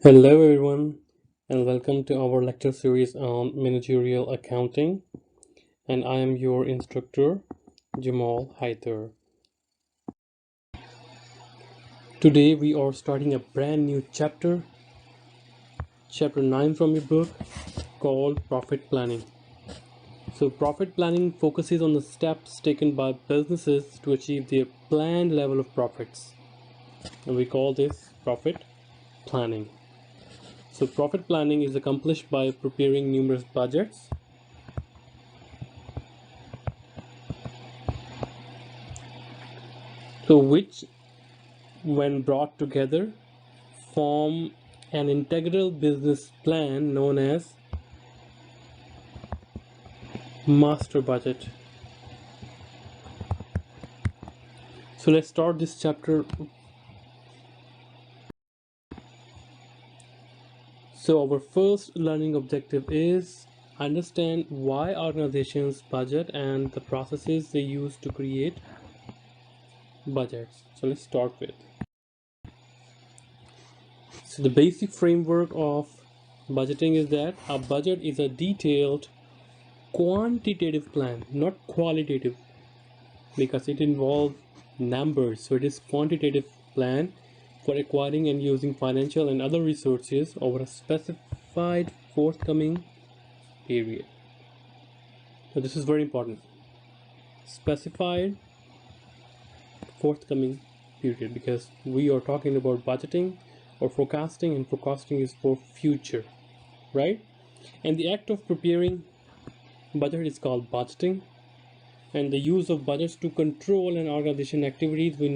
Hello, everyone, and welcome to our lecture series on managerial accounting. And I am your instructor, Jamal Haider. Today, we are starting a brand new chapter 9 from your book called Profit Planning. So, profit planning focuses on the steps taken by businesses to achieve their planned level of profits, and we call this profit planning. So, profit planning is accomplished by preparing numerous budgets. So, which when brought together, form an integral business plan known as master budget. So let's start this chapter. So our first learning objective is understand why organizations budget and the processes they use to create budgets. So let's start with. So the basic framework of budgeting is that a budget is a detailed quantitative plan, not qualitative, because it involves numbers. So it is quantitative plan for acquiring and using financial and other resources over a specified forthcoming period. So this is very important. Specified forthcoming period, because we are talking about budgeting or forecasting, and forecasting is for future, right? And the act of preparing budget is called budgeting, and the use of budgets to control an organization activities we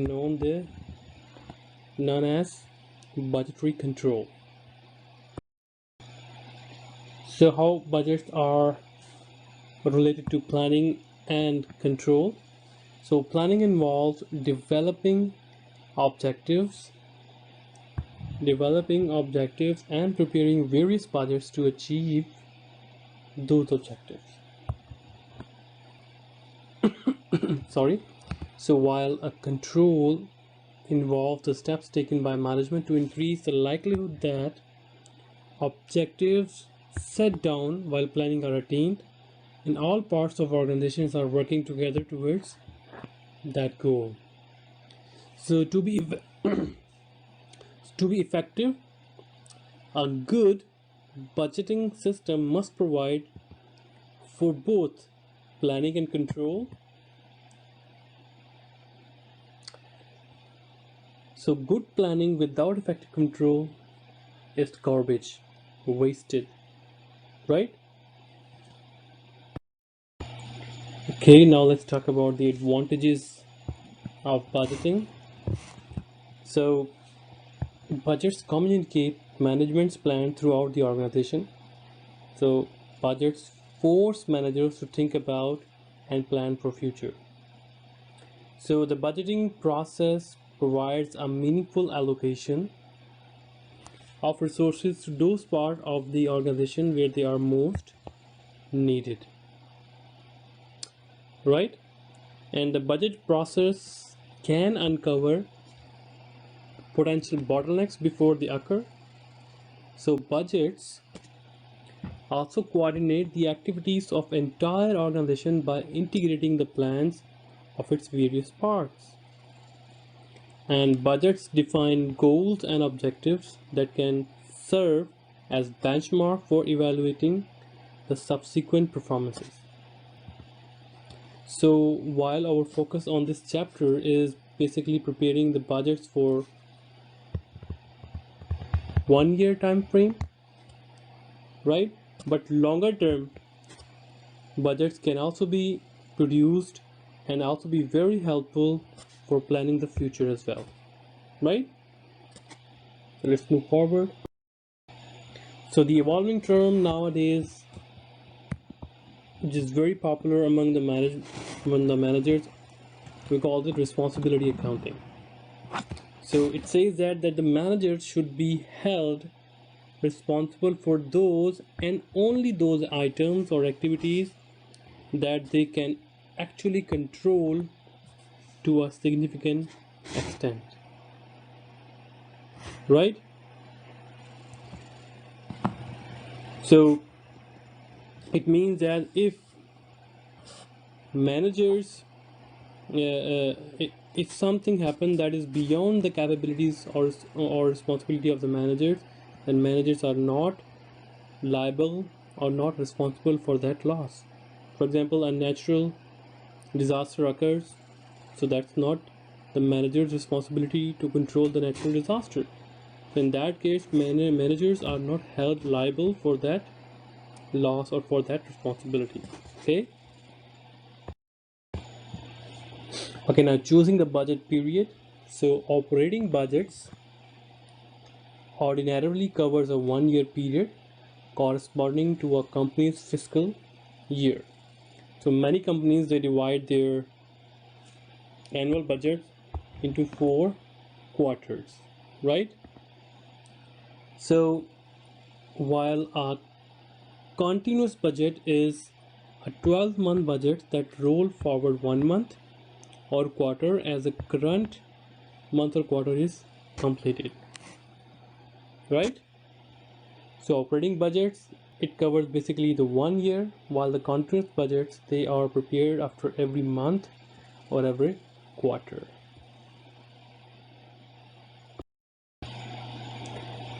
known as budgetary control. So how budgets are related to planning and control? So planning involves objectives developing objectives and preparing various budgets to achieve those objectives. Sorry. So while a control involves the steps taken by management to increase the likelihood that objectives set down while planning are attained, and all parts of organizations are working together towards that goal. So to be effective, a good budgeting system must provide for both planning and control. So good planning without effective control is garbage, wasted, right? Okay, now let's talk about the advantages of budgeting. So budgets communicate management's plan throughout the organization. So budgets force managers to think about and plan for future. So the budgeting process provides a meaningful allocation of resources to those parts of the organization where they are most needed. Right? And the budget process can uncover potential bottlenecks before they occur. So budgets also coordinate the activities of entire organization by integrating the plans of its various parts. And budgets define goals and objectives that can serve as benchmark for evaluating the subsequent performances. So while our focus on this chapter is basically preparing the budgets for 1 year time frame, right? But longer term budgets can also be produced and also be very helpful for planning the future as well, right? So let's move forward. So the evolving term nowadays, which is very popular among the managers, we call it responsibility accounting. So it says that the managers should be held responsible for those and only those items or activities that they can actually control to a significant extent, right? So it means that if managers if something happens that is beyond the capabilities or responsibility of the managers, then managers are not liable or not responsible for that loss. For example, a natural disaster occurs, so that's not the manager's responsibility to control the natural disaster. In that case, managers are not held liable for that loss or for that responsibility. Okay. Okay, now choosing the budget period. So operating budgets ordinarily covers a 1 year period corresponding to a company's fiscal year. So many companies, they divide their annual budget into 4 quarters, right? So while a continuous budget is a 12-month budget that roll forward 1 month or quarter as the current month or quarter is completed, right? So operating budgets, it covers basically the 1 year, while the continuous budgets, they are prepared after every month or every quarter.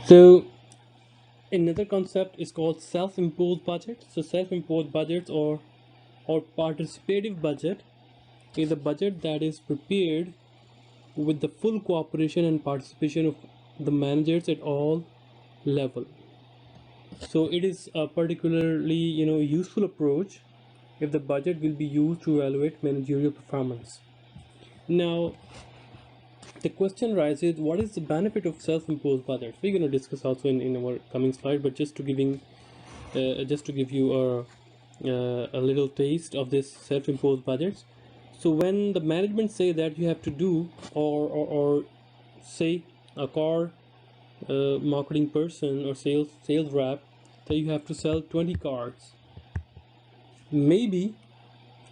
So another concept is called self-imposed budget. So self-imposed budgets or participative budget is a budget that is prepared with the full cooperation and participation of the managers at all level. So it is a particularly useful approach if the budget will be used to evaluate managerial performance. Now the question rises, what is the benefit of self-imposed budgets? We're going to discuss also in our coming slide, but just to give you a little taste of this self-imposed budgets. So when the management say that you have to do or say a car marketing person or sales rep that you have to sell 20 cars, maybe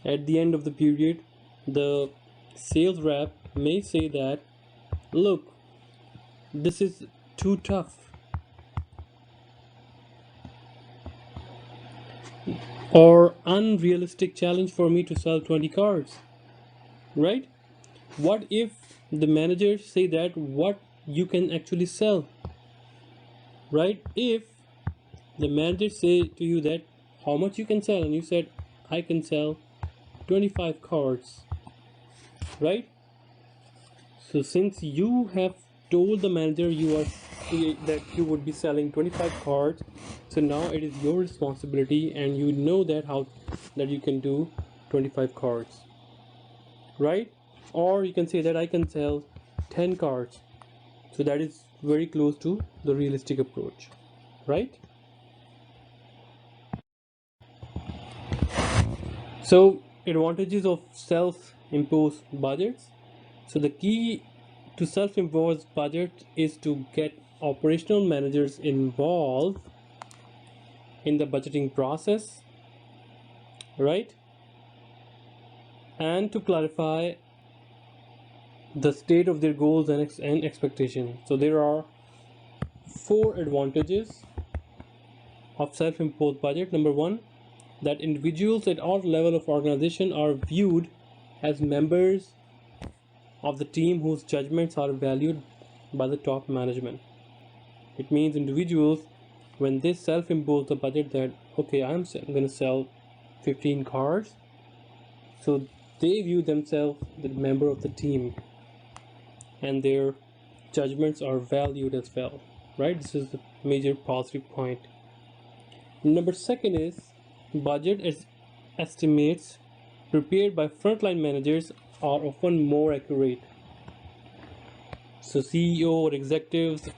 at the end of the period the sales rep may say that, look, this is too tough, or unrealistic challenge for me to sell 20 cars, right? What if the managers say that what you can actually sell, right? If the managers say to you that how much you can sell and you said I can sell 25 cars, right? So since you have told the manager that you would be selling 25 cards, so now it is your responsibility and you know that you can do 25 cards, right? Or you can say that I can sell 10 cards. So that is very close to the realistic approach, right? So advantages of self-imposed budgets. So the key to self-imposed budget is to get operational managers involved in the budgeting process, right? And to clarify the state of their goals and expectations. So there are 4 advantages of self-imposed budget. Number one, that individuals at all level of organization are viewed as members of the team whose judgments are valued by the top management. It means individuals, when they self-impose the budget that okay, I'm going to sell 15 cars, so they view themselves the member of the team and their judgments are valued as well, right? This is the major positive point. Number second is budget estimates prepared by frontline managers are often more accurate. So CEO or executives,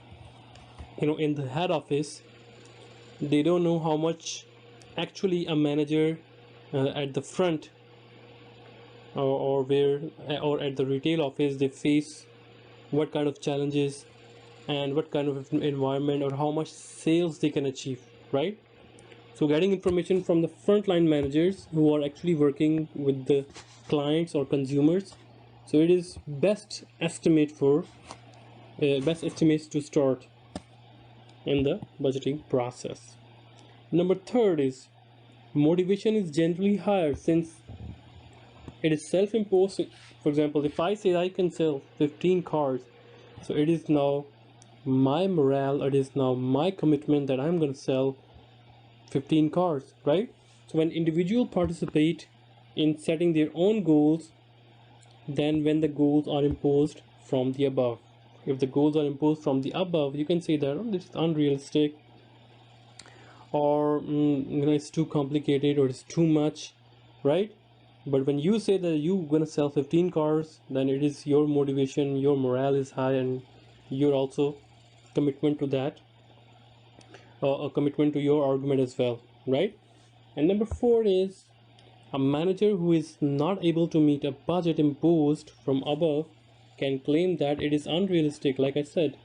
in the head office, they don't know how much actually a manager at the front or at the retail office they face, what kind of challenges and what kind of environment or how much sales they can achieve, right? So getting information from the frontline managers who are actually working with the clients or consumers, so it is best estimates to start in the budgeting process. Number third is motivation is generally higher since it is self-imposed. For example, if I say I can sell 15 cars, so it is now my morale, it is now my commitment that I'm going to sell 15 cars, right? So when individuals participate in setting their own goals, then when the goals are imposed from the above, if the goals are imposed from the above, you can say that, oh, this is unrealistic, or it's too complicated, or it's too much, right? But when you say that you're gonna sell 15 cars, then it is your motivation, your morale is high, and you're also commitment to that, a commitment to your argument as well, right? And number four is a manager who is not able to meet a budget imposed from above can claim that it is unrealistic, like I said.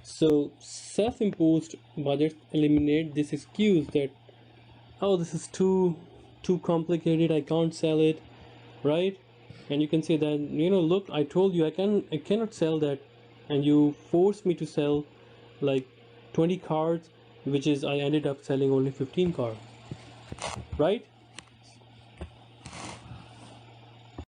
So self-imposed budgets eliminate this excuse that, oh, this is too complicated, I can't sell it, right? And you can say that, look, I told you I cannot sell that, and you forced me to sell like 20 cards, which is I ended up selling only 15 cards, right?